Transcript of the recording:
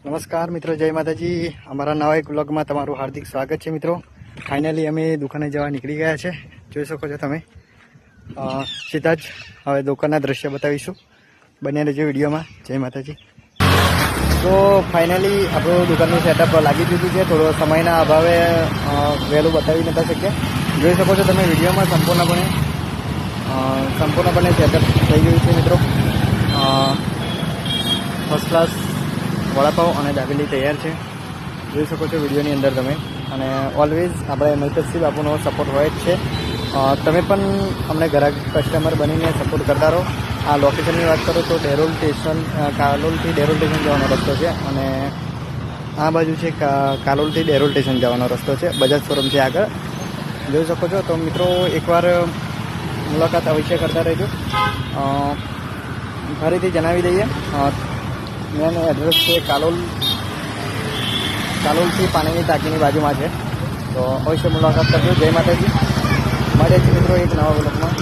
નમસ્કાર મિત્રો, જય માતાજી. અમારા નવા એક વ્લોગમાં તમારું હાર્દિક સ્વાગત છે મિત્રો. ફાઇનલી અમે દુકાને જવા નીકળી ગયા છે, જોઈ શકો છો તમે. સીધા જ હવે દુકાનના દ્રશ્ય બતાવીશું, બન્યા રહેજો વિડીયોમાં. જય માતાજી. તો ફાઇનલી આપણું દુકાનનું સેટઅપ લાગી દીધું છે. થોડો સમયના અભાવે વહેલું બતાવી નતા શકીએ. જોઈ શકો છો તમે વિડીયોમાં સંપૂર્ણપણે સેટઅપ થઈ ગયું છે મિત્રો. ફર્સ્ટ ક્લાસ વડાપાવ અને દાબેલી તૈયાર છે, જોઈ શકો છો વિડીયોની અંદર તમે. અને ઓલવેઝ આપણે મહિતસિંહ બાપુનો સપોર્ટ હોય જ છે. તમે પણ અમને ગ્રાહક કસ્ટમર બનીને સપોર્ટ કરતા રહો. આ લોકેશનની વાત કરો તો ડેરોલ સ્ટેશન, કાલોલથી ડેરોલ સ્ટેશન જવાનો રસ્તો છે. અને આ બાજુ છે કાલોલથી ડેરોલ સ્ટેશન જવાનો રસ્તો છે, બજાજ શોરૂમ છે આગળ, જોઈ શકો છો. તો મિત્રો એકવાર મુલાકાત અવશ્ય કરતા રહેજો. ફરીથી જણાવી દઈએ, મેન એડ્રેસ છે કાલોલથી પાણીની ટાંકીની બાજુમાં છે. તો અવશ્ય મુલાકાત કરજો. જય માતાજી. મળીએ છીએ મિત્રો એક નવા બ્લોગમાં.